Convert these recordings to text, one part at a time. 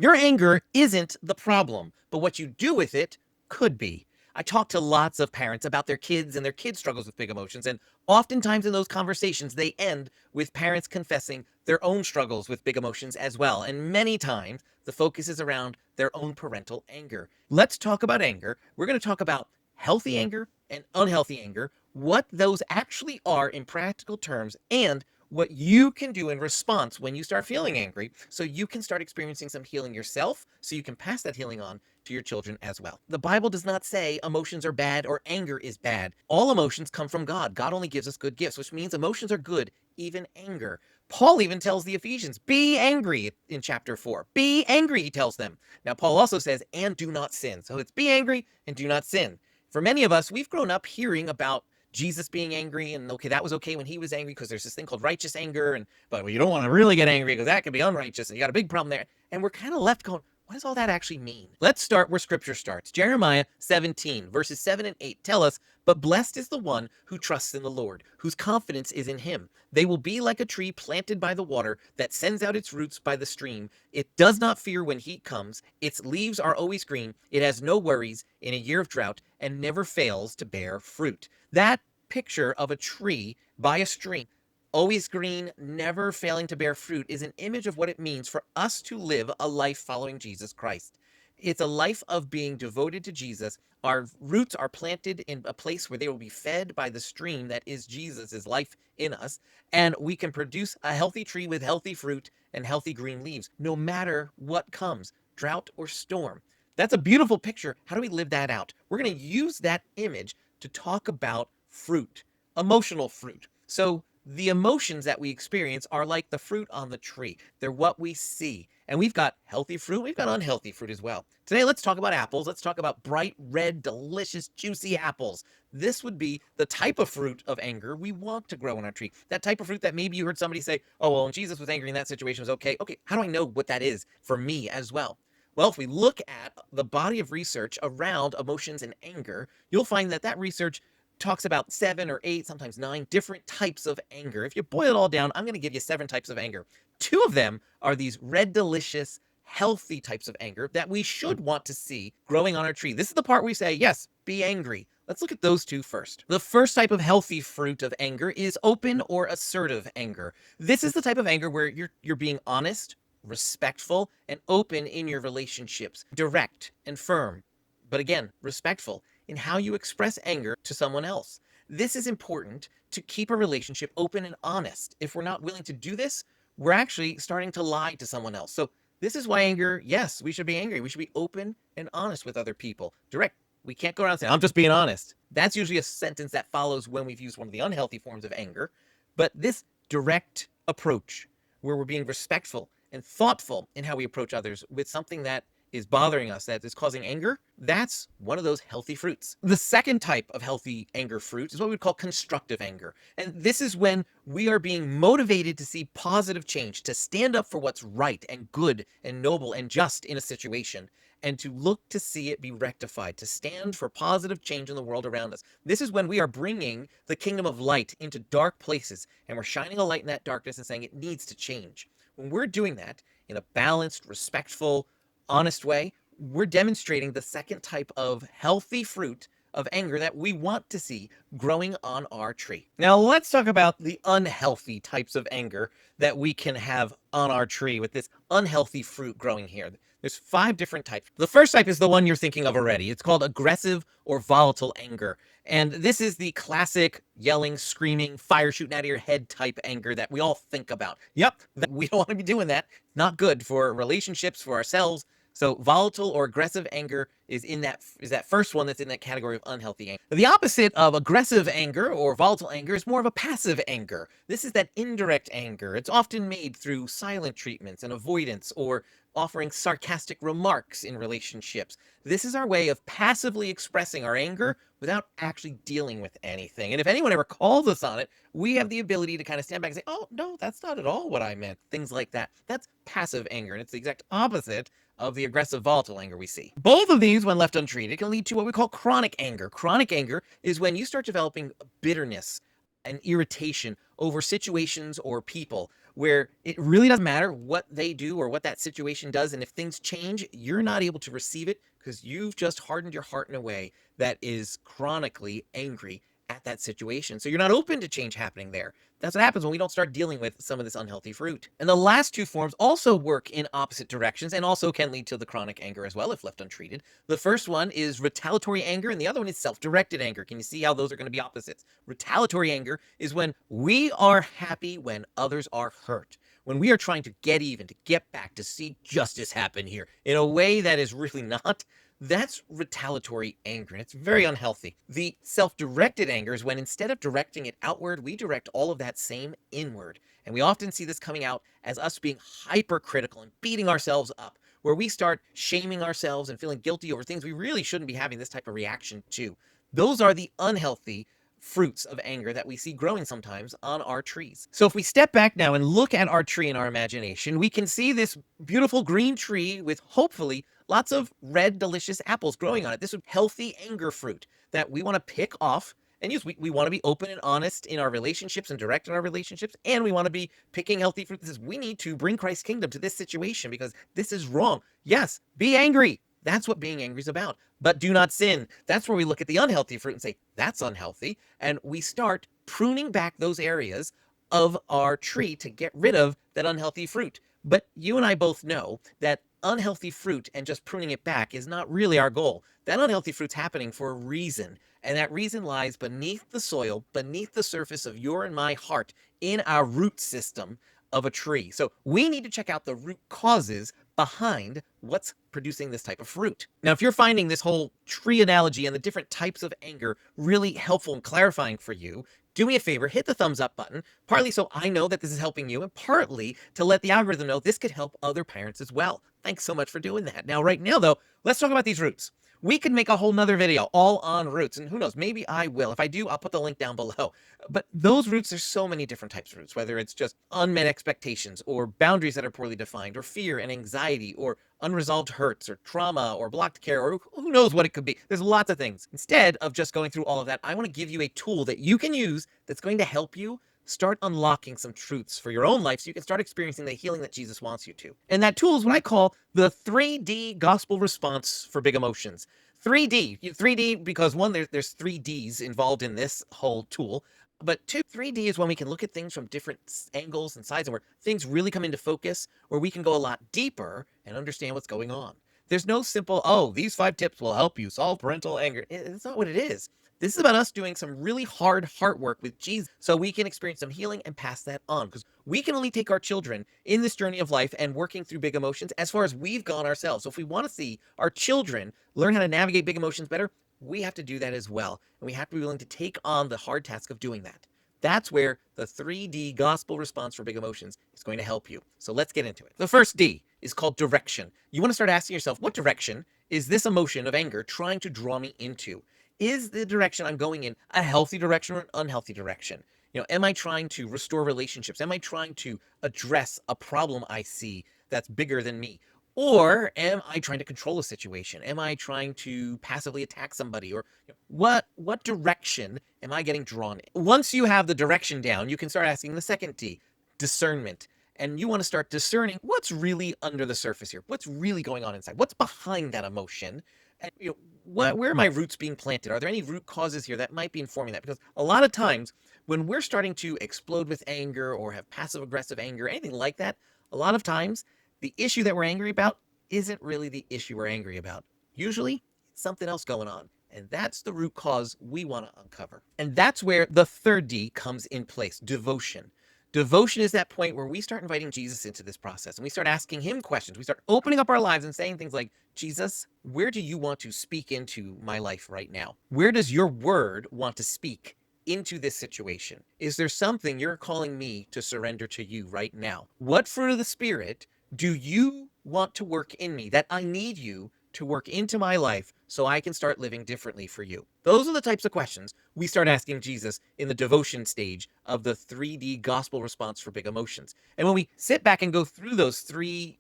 Your anger isn't the problem, but what you do with it could be. I talk to lots of parents about their kids and their kids' struggles with big emotions, and oftentimes in those conversations, they end with parents confessing their own struggles with big emotions as well. And many times, the focus is around their own parental anger. Let's talk about anger. We're going to talk about healthy anger and unhealthy anger, what those actually are in practical terms, and what you can do in response when you start feeling angry so you can start experiencing some healing yourself so you can pass that healing on to your children as well. The Bible does not say emotions are bad or anger is bad. All emotions come from God. God only gives us good gifts, which means emotions are good, even anger. Paul even tells the Ephesians, be angry in chapter 4. Be angry, he tells them. Now, Paul also says, and do not sin. So it's be angry and do not sin. For many of us, we've grown up hearing about Jesus being angry, and okay, that was okay when he was angry because there's this thing called righteous anger, but you don't want to really get angry because that could be unrighteous, and you got a big problem there. And we're kind of left going, what does all that actually mean? Let's start where scripture starts. Jeremiah 17, verses 7 and 8 tell us, but blessed is the one who trusts in the Lord, whose confidence is in him. They will be like a tree planted by the water that sends out its roots by the stream. It does not fear when heat comes. Its leaves are always green. It has no worries in a year of drought and never fails to bear fruit. That picture of a tree by a stream, always green, never failing to bear fruit, is an image of what it means for us to live a life following Jesus Christ. It's a life of being devoted to Jesus. Our roots are planted in a place where they will be fed by the stream that is Jesus' life in us, and we can produce a healthy tree with healthy fruit and healthy green leaves, no matter what comes, drought or storm. That's a beautiful picture. How do we live that out? We're going to use that image to talk about fruit, emotional fruit. So the emotions that we experience are like the fruit on the tree. They're what we see. And we've got healthy fruit, we've got unhealthy fruit as well. Today, let's talk about apples. Let's talk about bright, red, delicious, juicy apples. This would be the type of fruit of anger we want to grow on our tree. That type of fruit that maybe you heard somebody say, oh, well, when Jesus was angry in that situation, it was okay. Okay, how do I know what that is for me as well? Well, if we look at the body of research around emotions and anger, you'll find that research talks about 7 or 8, sometimes 9 different types of anger. If you boil it all down, I'm going to give you 7 types of anger. 2 of them are these red, delicious, healthy types of anger that we should want to see growing on our tree. This is the part we say, yes, be angry. Let's look at those 2 first. The first type of healthy fruit of anger is open or assertive anger. This is the type of anger where you're being honest, respectful, and open in your relationships, direct and firm, but again, respectful in how you express anger to someone else. This is important to keep a relationship open and honest. If we're not willing to do this, we're actually starting to lie to someone else. So this is why anger, yes, we should be angry. We should be open and honest with other people. Direct. We can't go around saying, I'm just being honest. That's usually a sentence that follows when we've used one of the unhealthy forms of anger. But this direct approach, where we're being respectful and thoughtful in how we approach others with something that is bothering us, that is causing anger, that's one of those healthy fruits. The second type of healthy anger fruit is what we call constructive anger. And this is when we are being motivated to see positive change, to stand up for what's right and good and noble and just in a situation, and to look to see it be rectified, to stand for positive change in the world around us. This is when we are bringing the kingdom of light into dark places, and we're shining a light in that darkness and saying it needs to change. When we're doing that in a balanced, respectful, honest way, we're demonstrating the second type of healthy fruit of anger that we want to see growing on our tree. Now, let's talk about the unhealthy types of anger that we can have on our tree with this unhealthy fruit growing here. There's 5 different types. The first type is the one you're thinking of already. It's called aggressive or volatile anger. And this is the classic yelling, screaming, fire shooting out of your head type anger that we all think about. Yep, we don't want to be doing that. Not good for relationships, for ourselves. So volatile or aggressive anger is that first one that's in that category of unhealthy anger. The opposite of aggressive anger or volatile anger is more of a passive anger. This is that indirect anger. It's often made through silent treatments and avoidance or offering sarcastic remarks in relationships. This is our way of passively expressing our anger without actually dealing with anything. And if anyone ever calls us on it, we have the ability to kind of stand back and say, oh, no, that's not at all what I meant. Things like that. That's passive anger. And it's the exact opposite of the aggressive volatile anger we see. Both of these, when left untreated, can lead to what we call chronic anger. Chronic anger is when you start developing bitterness and irritation over situations or people. where it really doesn't matter what they do or what that situation does. And if things change, you're not able to receive it because you've just hardened your heart in a way that is chronically angry at that situation. So you're not open to change happening there. That's what happens when we don't start dealing with some of this unhealthy fruit. And the last two forms also work in opposite directions and also can lead to the chronic anger as well if left untreated. The first one is retaliatory anger and the other one is self-directed anger. Can you see how those are going to be opposites? Retaliatory anger is when we are happy when others are hurt. When we are trying to get even, to get back, to see justice happen here in a way that is really not. That's retaliatory anger, and it's very unhealthy. The self-directed anger is when instead of directing it outward, we direct all of that same inward. And we often see this coming out as us being hypercritical and beating ourselves up, where we start shaming ourselves and feeling guilty over things we really shouldn't be having this type of reaction to. Those are the unhealthy fruits of anger that we see growing sometimes on our trees. So if we step back now and look at our tree in our imagination, we can see this beautiful green tree with hopefully lots of red, delicious apples growing on it. This is healthy anger fruit that we want to pick off and use. We want to be open and honest in our relationships and direct in our relationships. And we want to be picking healthy fruit that says we need to bring Christ's kingdom to this situation because this is wrong. Yes, be angry. That's what being angry is about. But do not sin. That's where we look at the unhealthy fruit and say, that's unhealthy. And we start pruning back those areas of our tree to get rid of that unhealthy fruit. But you and I both know that unhealthy fruit and just pruning it back is not really our goal. That unhealthy fruit's happening for a reason. And that reason lies beneath the soil, beneath the surface of your and my heart, in our root system of a tree. So we need to check out the root causes behind what's producing this type of fruit. Now, if you're finding this whole tree analogy and the different types of anger really helpful and clarifying for you, do me a favor, hit the thumbs up button, partly so I know that this is helping you, and partly to let the algorithm know this could help other parents as well. Thanks so much for doing that. Now, right now, though, let's talk about these roots. We could make a whole nother video all on roots, and who knows, maybe I will. If I do, I'll put the link down below. But those roots, there's so many different types of roots, whether it's just unmet expectations or boundaries that are poorly defined or fear and anxiety or unresolved hurts or trauma or blocked care or who knows what it could be. There's lots of things. Instead of just going through all of that, I want to give you a tool that you can use that's going to help you start unlocking some truths for your own life so you can start experiencing the healing that Jesus wants you to. And that tool is what I call the 3D gospel response for big emotions. 3D. 3D because one, there's 3 Ds involved in this whole tool. But two, 3D is when we can look at things from different angles and sides and where things really come into focus, where we can go a lot deeper and understand what's going on. There's no simple, oh, these 5 tips will help you solve parental anger. It's not what it is. This is about us doing some really hard heart work with Jesus so we can experience some healing and pass that on. Because we can only take our children in this journey of life and working through big emotions as far as we've gone ourselves. So if we want to see our children learn how to navigate big emotions better, we have to do that as well. And we have to be willing to take on the hard task of doing that. That's where the 3D gospel response for big emotions is going to help you. So let's get into it. The first D is called direction. You want to start asking yourself, what direction is this emotion of anger trying to draw me into? Is the direction I'm going in a healthy direction or an unhealthy direction? Am I trying to restore relationships? Am I trying to address a problem I see that's bigger than me? Or am I trying to control a situation? Am I trying to passively attack somebody? Or what direction am I getting drawn in? Once you have the direction down, you can start asking the second D, discernment. And you want to start discerning what's really under the surface here. What's really going on inside? What's behind that emotion? And where are my roots being planted? Are there any root causes here that might be informing that? Because a lot of times when we're starting to explode with anger or have passive aggressive anger, anything like that, a lot of times the issue that we're angry about isn't really the issue we're angry about. Usually it's something else going on. And that's the root cause we want to uncover. And that's where the third D comes in place, devotion. Devotion is that point where we start inviting Jesus into this process and we start asking him questions. We start opening up our lives and saying things like, Jesus, where do you want to speak into my life right now? Where does your word want to speak into this situation? Is there something you're calling me to surrender to you right now? What fruit of the Spirit do you want to work in me that I need you to work into my life so I can start living differently for you? Those are the types of questions we start asking Jesus in the devotion stage of the 3D gospel response for big emotions. And when we sit back and go through those 3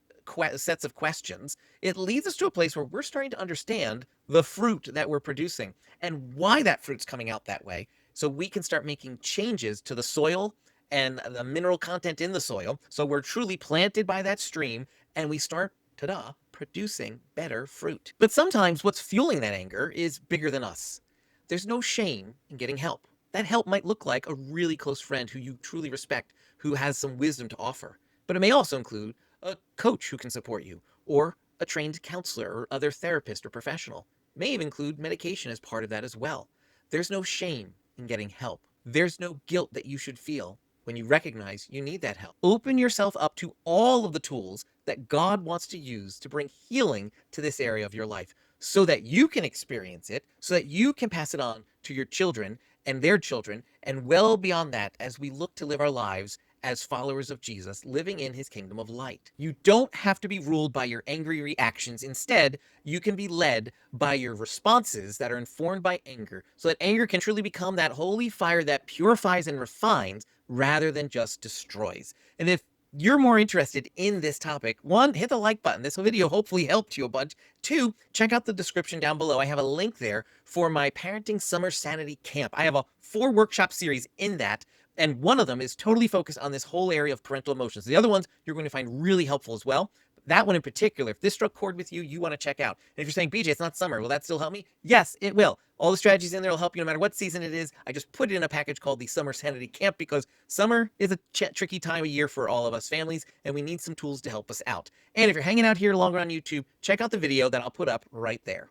sets of questions, it leads us to a place where we're starting to understand the fruit that we're producing and why that fruit's coming out that way, so we can start making changes to the soil and the mineral content in the soil. So we're truly planted by that stream, and we start, ta-da, producing better fruit. But sometimes what's fueling that anger is bigger than us. There's no shame in getting help. That help might look like a really close friend who you truly respect, who has some wisdom to offer. But it may also include a coach who can support you, or a trained counselor or other therapist or professional. It may even include medication as part of that as well. There's no shame in getting help. There's no guilt that you should feel when you recognize you need that help. Open yourself up to all of the tools that God wants to use to bring healing to this area of your life so that you can experience it, so that you can pass it on to your children and their children, and well beyond that as we look to live our lives as followers of Jesus, living in his kingdom of light. You don't have to be ruled by your angry reactions. Instead, you can be led by your responses that are informed by anger, so that anger can truly become that holy fire that purifies and refines rather than just destroys. And if you're more interested in this topic, one, hit the like button. This video hopefully helped you a bunch. Two, check out the description down below. I have a link there for my Parenting Summer Sanity Camp. I have a 4-workshop series in that, and one of them is totally focused on this whole area of parental emotions. The other ones you're going to find really helpful as well. That one in particular, if this struck chord with you, you want to check out. And if you're saying, BJ, it's not summer, will that still help me? Yes, it will. All the strategies in there will help you no matter what season it is. I just put it in a package called the Summer Sanity Camp because summer is a tricky time of year for all of us families, and we need some tools to help us out. And if you're hanging out here longer on YouTube, check out the video that I'll put up right there.